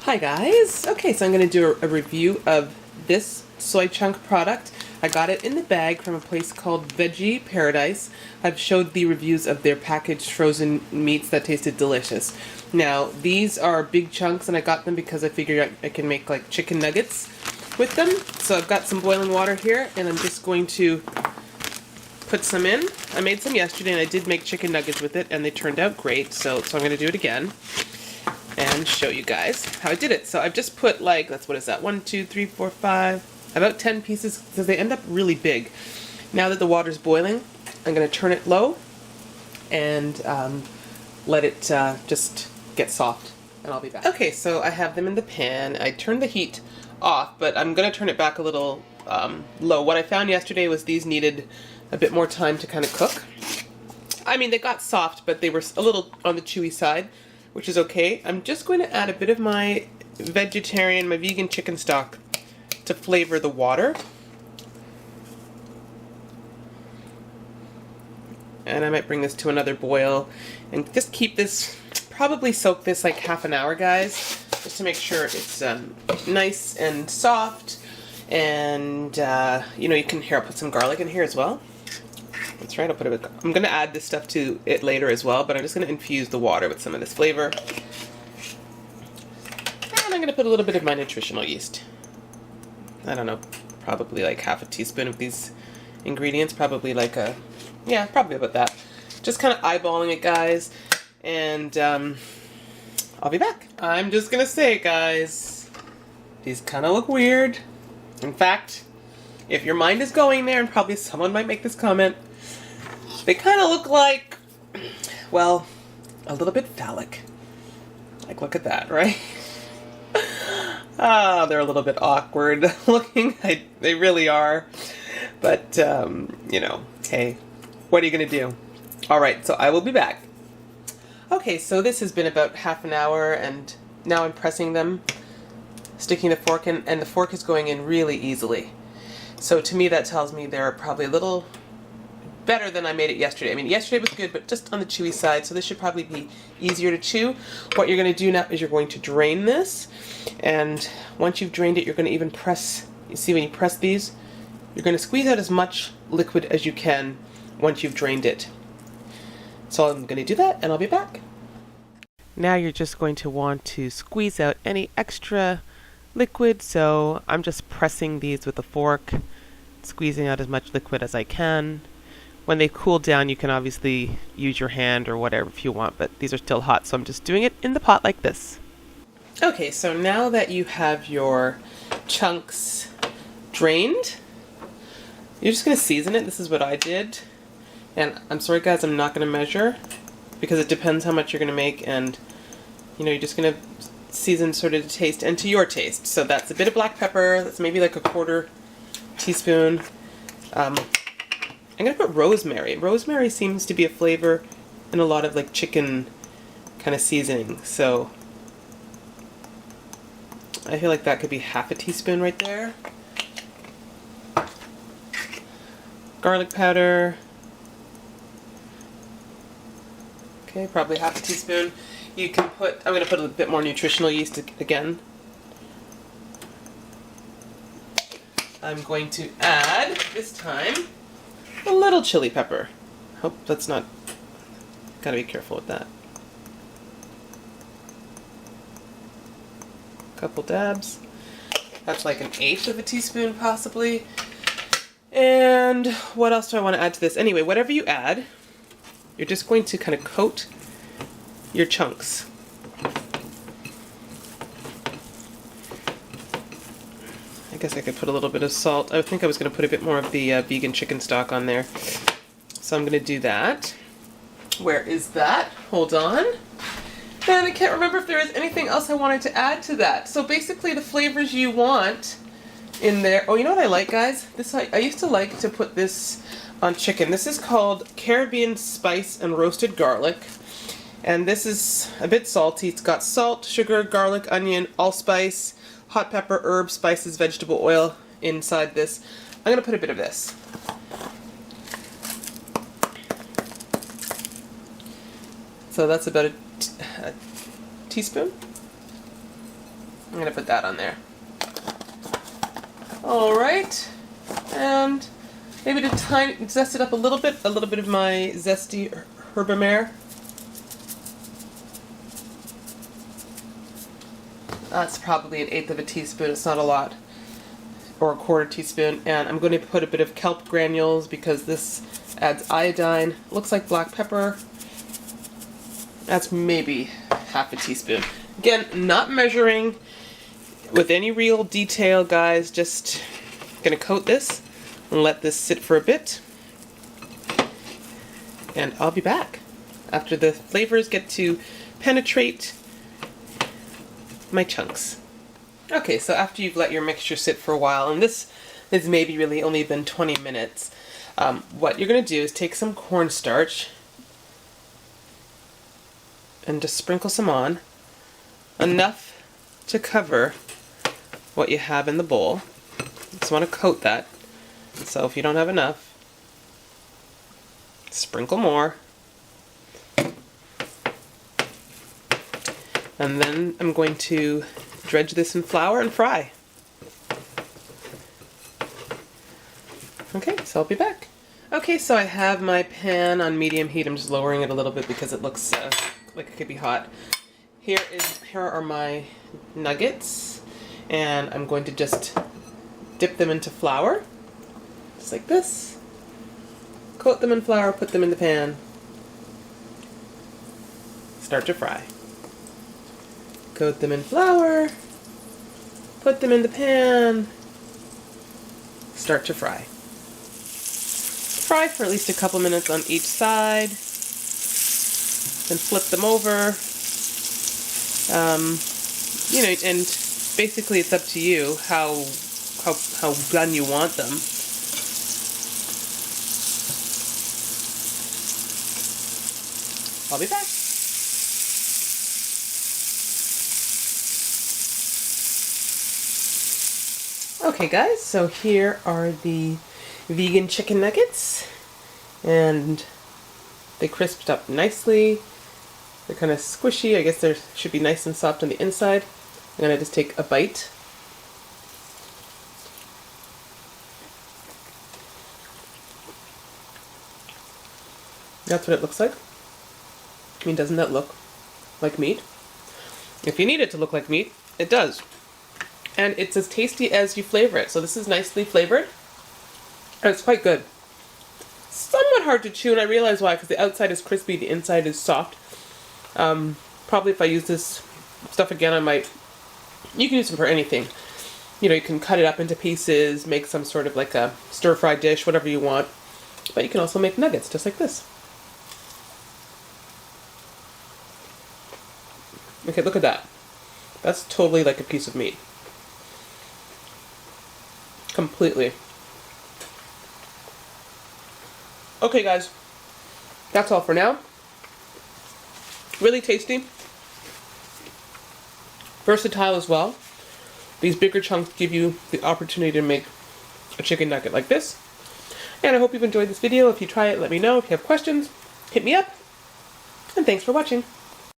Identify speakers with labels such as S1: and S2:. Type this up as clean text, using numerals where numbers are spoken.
S1: Hi guys! Okay, so I'm going to do a review of this soy chunk product. I got it in the bag from a place called Veggie Paradise. I've showed the reviews of their packaged frozen meats that tasted delicious. Now, these are big chunks and I got them because I figured I can make like chicken nuggets with them. So I've got some boiling water here and I'm just going to put some in. I made some yesterday and I did make chicken nuggets with it and they turned out great, so I'm going to do it again and show you guys how I did it. So I've just put like, what is that, 1, 2, 3, 4, 5, about 10 pieces because they end up really big. Now that the water's boiling, I'm going to turn it low and let it just get soft, and I'll be back. Okay, so I have them in the pan. I turned the heat off, but I'm going to turn it back a little low. What I found yesterday was these needed a bit more time to kind of cook. I mean, they got soft, but they were a little on the chewy side, which is okay. I'm just going to add a bit of my vegan chicken stock to flavor the water. And I might bring this to another boil and just keep this, probably soak this like half an hour, guys, just to make sure it's nice and soft. And you know, you can, here, I'll put some garlic in here as well. That's right, I'll put a bit. I'm going to add this stuff to it later as well, but I'm just going to infuse the water with some of this flavor. And I'm going to put a little bit of my nutritional yeast. I don't know, probably like half a teaspoon of these ingredients, probably like a, yeah, probably about that. Just kind of eyeballing it, guys, and I'll be back. I'm just going to say, guys, these kind of look weird. In fact, if your mind is going there, and probably someone might make this comment, they kind of look like, well, a little bit phallic. Like, look at that, right? Ah, they're a little bit awkward looking. They really are. But, you know, hey, what are you going to do? All right, so I will be back. Okay, so this has been about half an hour, and now I'm pressing them, sticking the fork in, and the fork is going in really easily. So to me, that tells me they're probably a little better than I made it yesterday. I mean, yesterday was good, but just on the chewy side, so this should probably be easier to chew. What you're going to do now is you're going to drain this, and once you've drained it, you're going to even press, you see when you press these, you're going to squeeze out as much liquid as you can once you've drained it. So I'm going to do that, and I'll be back. Now you're just going to want to squeeze out any extra liquid, so I'm just pressing these with a fork, squeezing out as much liquid as I can. When they cool down, you can obviously use your hand or whatever if you want, but these are still hot, so I'm just doing it in the pot like this. Okay, so now that you have your chunks drained, you're just going to season it. This is what I did. And I'm sorry, guys, I'm not going to measure because it depends how much you're going to make, and you know, you're just going to season sort of to taste and to your taste. So that's a bit of black pepper. That's maybe like a 1/4 teaspoon. I'm going to put rosemary. Rosemary seems to be a flavor in a lot of like chicken kind of seasoning. So I feel like that could be half a teaspoon right there. Garlic powder. Okay, probably half a teaspoon. You can put, I'm going to put a bit more nutritional yeast again. I'm going to add, this time, a little chili pepper. Hope that's not, gotta be careful with that. Couple dabs. That's like 1/8 of a teaspoon possibly. And what else do I want to add to this? Anyway, whatever you add, you're just going to kind of coat your chunks. I guess I could put a little bit of salt. I think I was going to put a bit more of the vegan chicken stock on there. So I'm going to do that. Where is that? Hold on. And I can't remember if there is anything else I wanted to add to that. So basically the flavors you want in there. Oh, you know what I like, guys? This I used to like to put this on chicken. This is called Caribbean spice and roasted garlic. And this is a bit salty. It's got salt, sugar, garlic, onion, allspice, hot pepper, herbs, spices, vegetable oil inside this. I'm going to put a bit of this. So that's about a teaspoon. I'm going to put that on there. Alright, and maybe to zest it up a little bit of my zesty herbamare. That's probably 1/8 of a teaspoon, it's not a lot, or 1/4 teaspoon, and I'm going to put a bit of kelp granules because this adds iodine. Looks like black pepper. That's maybe 1/2 teaspoon. Again, not measuring with any real detail, guys, just gonna coat this and let this sit for a bit. And I'll be back after the flavors get to penetrate my chunks. Okay, so after you've let your mixture sit for a while, and this has maybe really only been 20 minutes, what you're gonna do is take some cornstarch and just sprinkle some on, enough to cover what you have in the bowl. Just want to coat that. So if you don't have enough, sprinkle more. And then I'm going to dredge this in flour and fry. Okay, so I'll be back. Okay, so I have my pan on medium heat. I'm just lowering it a little bit because it looks like it could be hot. Here are my nuggets, and I'm going to just dip them into flour, just like this. Coat them in flour, put them in the pan, start to fry. Coat them in flour, put them in the pan, start to fry. Fry for at least a couple minutes on each side, then flip them over. You know, and basically it's up to you how done you want them. I'll be back. Okay guys, so here are the vegan chicken nuggets, and they crisped up nicely. They're kind of squishy. I guess they should be nice and soft on the inside. I'm going to just take a bite. That's what it looks like. I mean, doesn't that look like meat? If you need it to look like meat, it does. And it's as tasty as you flavor it. So this is nicely flavored, and it's quite good. Somewhat hard to chew, and I realize why, because the outside is crispy, the inside is soft. Probably if I use this stuff again, I might, you can use them for anything. You know, you can cut it up into pieces, make some sort of like a stir-fry dish, whatever you want. But you can also make nuggets, just like this. Okay, look at that. That's totally like a piece of meat. Completely. Okay guys, that's all for now. Really tasty. Versatile as well. These bigger chunks give you the opportunity to make a chicken nugget like this. And I hope you've enjoyed this video. If you try it, let me know. If you have questions, hit me up. And thanks for watching.